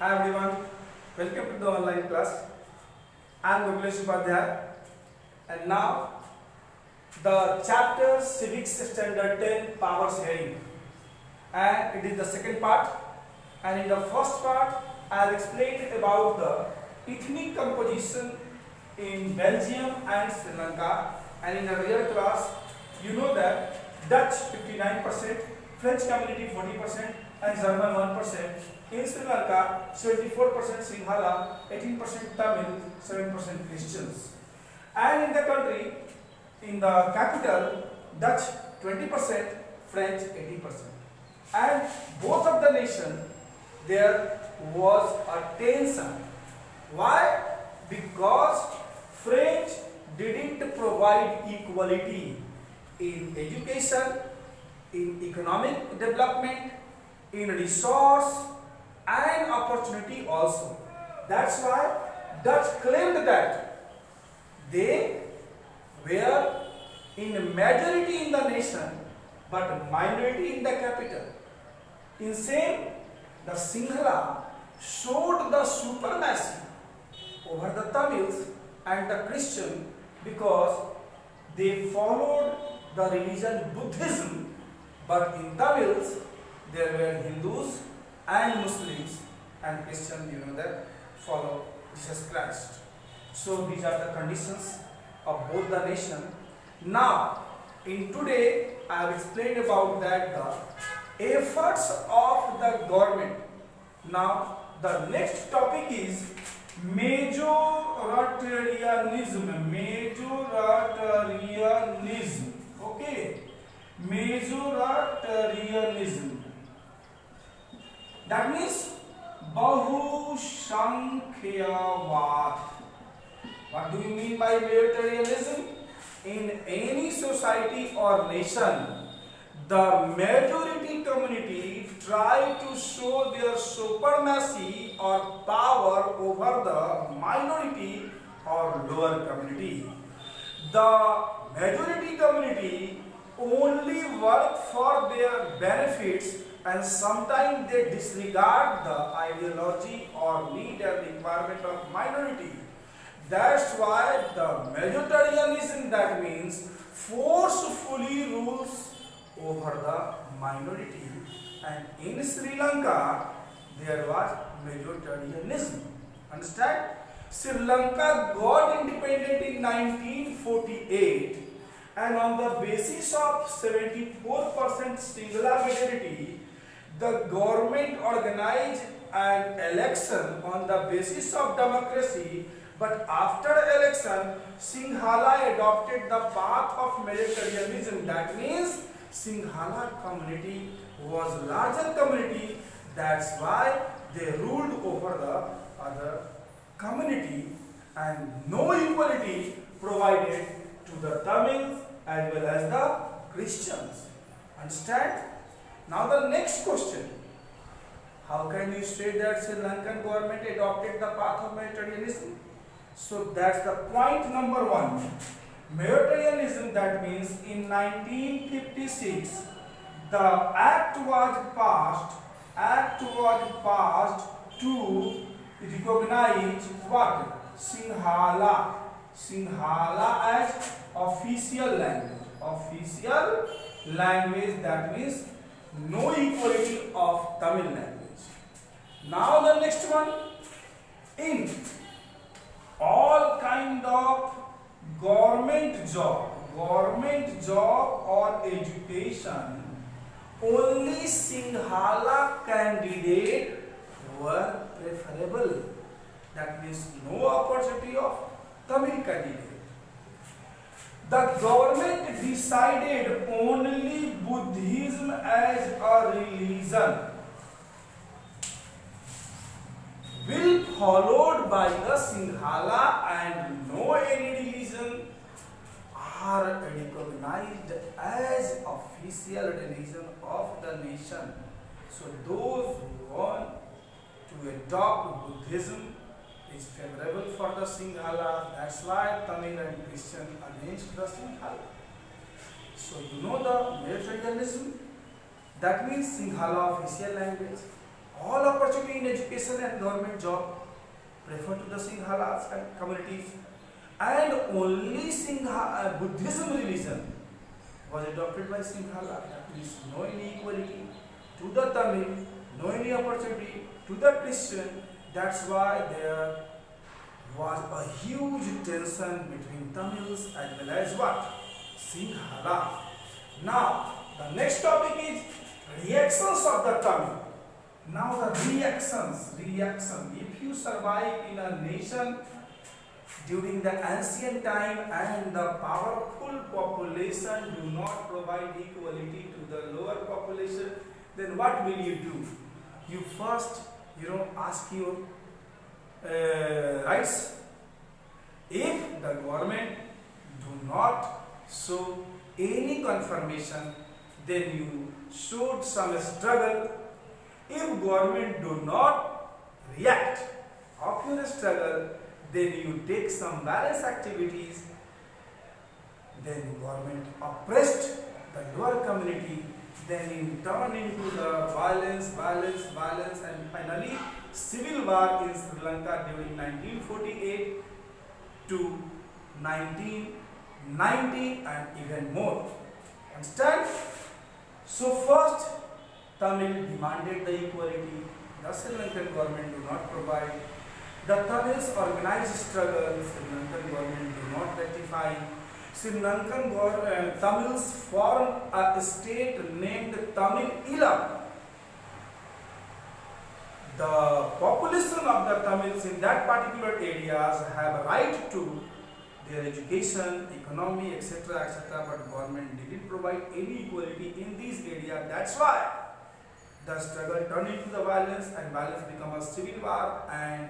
Hi everyone, welcome to the online class. I am Gopalesh Upadhyay and now the chapter Civics Standard 10 Power Sharing, and it is the second part, and in the first part I have explained about the ethnic composition in Belgium and Sri Lanka, and in the real class you know that Dutch 59%, French community 40% and German 1%. In Sri Lanka, 74% Sinhala, 18% Tamil, 7% Christians. And in the country, in the capital, Dutch 20%, French 18%. And both of the nation, there was a tension. Why? Because French didn't provide equality in education, in economic development, in resource and opportunity also. That's why Dutch claimed that they were in majority in the nation but minority in the capital. In same, the Sinhala showed the supremacy over the Tamils and the Christian because they followed the religion Buddhism, but in Tamils there were Hindus and Muslims, and Christians, you know, that follow Jesus Christ. So these are the conditions of both the nation. Now, in today, I have explained about that the efforts of the government. Now, the next topic is majoritarianism. Majoritarianism. Okay, majoritarianism. That means Bahushankhayavad. What do you mean by majoritarianism? In any society or nation, the majority community try to show their supremacy or power over the minority or lower community. The majority community only work for their benefits, and sometimes they disregard the ideology or need and requirement of minority. That's why the majoritarianism, that means forcefully rules over the minority. And in Sri Lanka, there was majoritarianism. Understand? Sri Lanka got independent in 1948, and on the basis of 74% singular majority, the government organized an election on the basis of democracy. But after election, Sinhala adopted the path of majoritarianism. That means Sinhala community was larger community. That's why they ruled over the other community, and no equality provided to the Tamils as well as the Christians. Understand? Now the next question. How can you say that Sri Lankan government adopted the path of majoritarianism? So that's the point number one. Majoritarianism, that means in 1956 the act was passed to recognize what? Sinhala as official language, that means no equality of Tamil language. Now the next one, in all kind of government job or education, only Sinhala candidate were preferable. That means no opportunity of Tamil candidate. The government decided only Buddhism as a religion will followed by the Sinhala, and no any religion are recognized as official religion of the nation. So those who want to adopt Buddhism is favorable for the Sinhala. That's why Tamil and Christian against the Sinhala. So you know the majoritarianism, that means Sinhala official language, all opportunity in education and government job prefer to the Singhalas communities, and only Buddhism religion was adopted by Singhala. That means no inequality to the Tamil, no any opportunity to the Christian. That's why there was a huge tension between Tamils as well as what? Singhala. Now, the next topic is reactions of the Tamil. Now the reaction. If you survive in a nation during the ancient time and the powerful population do not provide equality to the lower population, then what will you do? You first, ask your rights. If the government do not show any confirmation, then you showed some struggle. If government do not react of your struggle, then you take some balance activities. Then government oppressed the lower community. Then in turn into the violence, and finally civil war in Sri Lanka during 1948 to 1990 and even more. Understand? So first, Tamil demanded the equality. The Sri Lankan government do not provide. The Tamils organized struggle. Sri Lankan government do not rectify. Sri Lankan Tamils formed a state named Tamil Elam. The population of the Tamils in that particular areas have a right to their education, economy, etc., but government didn't provide any equality in these areas. That's why the struggle turned into the violence, and violence became a civil war. And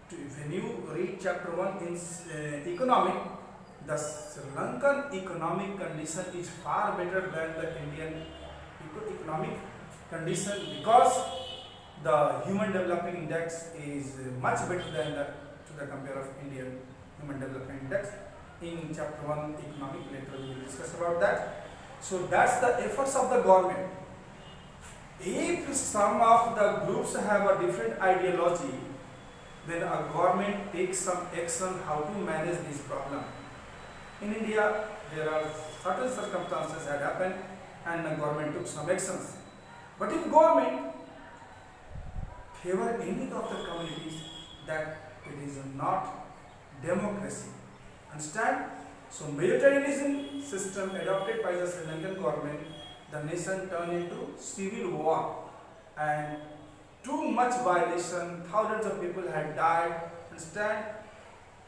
when you read chapter 1 in economic, the Sri Lankan economic condition is far better than the Indian economic condition, because the human development index is much better than to the compare of Indian human development index. In chapter 1 economic, later we will discuss about that. So that's the efforts of the government. If some of the groups have a different ideology, then a government takes some action how to manage this problem. In India, there are certain circumstances that happen and the government took some actions. But if government favor any of the communities, that it is not democracy. Understand? So majoritarianism system adopted by the Sri Lankan government, the nation turned into civil war, and too much violation, thousands of people had died. Understand?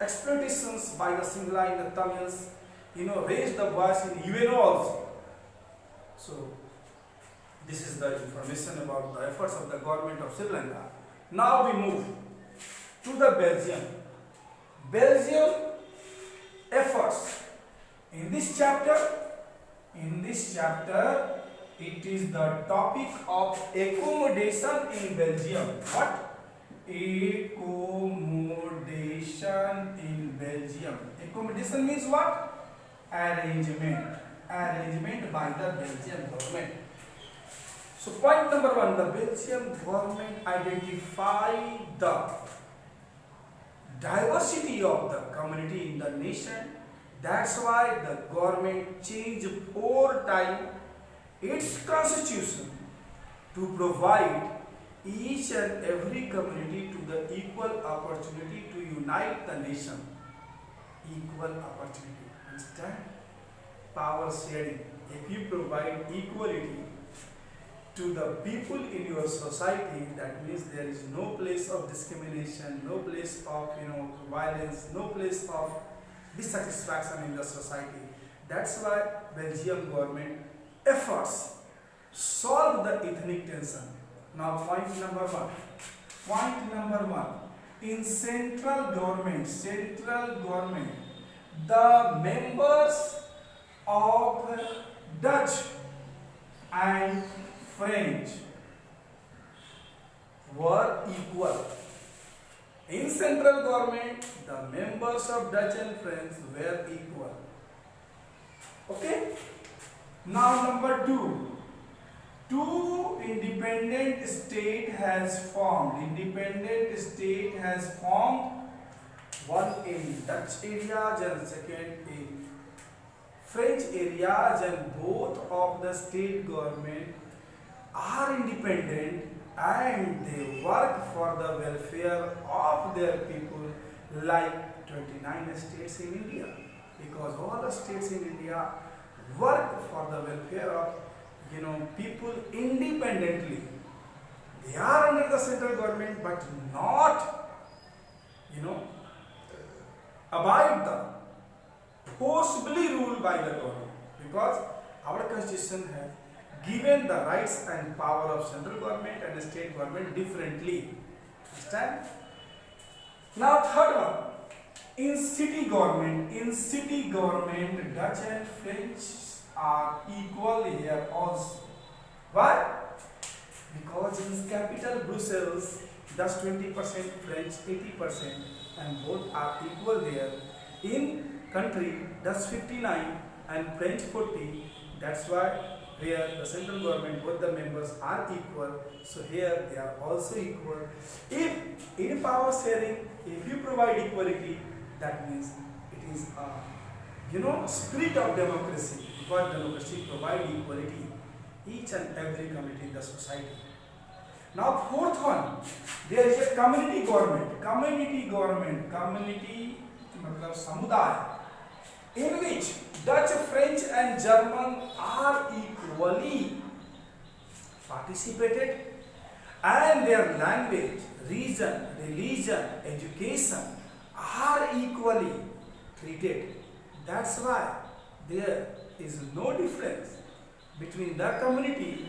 Exploitations by the Sinhala and the Tamils, raised the voice in UNO also. So this is the information about the efforts of the government of Sri Lanka. Now we move to the Belgium. Belgium efforts. In this chapter, it is the topic of accommodation in Belgium. What? Accommodation in Belgium. Accommodation means what? Arrangement by the Belgian government. So point number 1, the Belgian government identified the diversity of the community in the nation. That's why the government changed 4 times its constitution to provide each and every community to the equal opportunity to unite the nation. Equal opportunity. Understand? Power sharing. If you provide equality to the people in your society, that means there is no place of discrimination, no place of violence, no place of dissatisfaction in the society. That's why Belgium government efforts solve the ethnic tension. Now point number 1. In central government, the members of Dutch and French were equal. In central government, the members of Dutch and French were equal. Okay? Now number 2. two independent state has formed. Independent state has formed, one in Dutch areas and second in French areas, and both of the state government are independent and they work for the welfare of their people, like 29 states in India, because all the states in India work for the welfare of people independently. They are under the central government but not abide the forcibly ruled by the government, because our constitution has given the rights and power of central government and state government differently. Understand? Now third one, in city government, Dutch and French are equal here also. Why? Because in capital Brussels, Dutch 20%, French 80%, and both are equal there. In country, Dutch 59 and French 40. That's why here the central government, both the members are equal. So here they are also equal. If in power sharing, if you provide equality, that means it is a spirit of democracy, because democracy provides equality each and every community in the society. Now fourth one, there is a community government. Community matlab samudaya, in which Dutch, French and German are equally participated, and their language, region, religion, education are equally treated. That's why there is no difference between the community.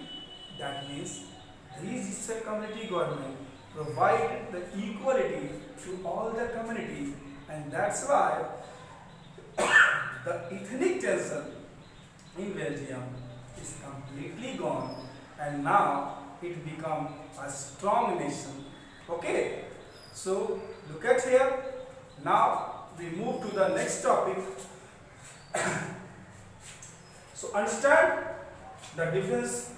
That means this is a community government provide the equality to all the communities, and that's why the ethnic tension in Belgium is completely gone, and now it become a strong nation. Okay, so look at here. Now we move to the next topic. So understand the difference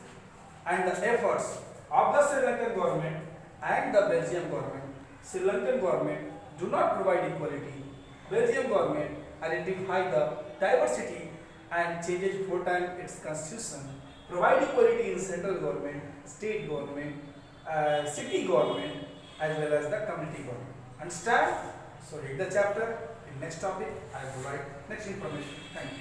and the efforts of the Sri Lankan government and the Belgium government. Sri Lankan government do not provide equality. Belgium government identify the diversity and changes 4 times its constitution. Provide equality in central government, state government, city government, as well as the community government. Understand? So read the chapter. In next topic, I will provide next information. Thank you.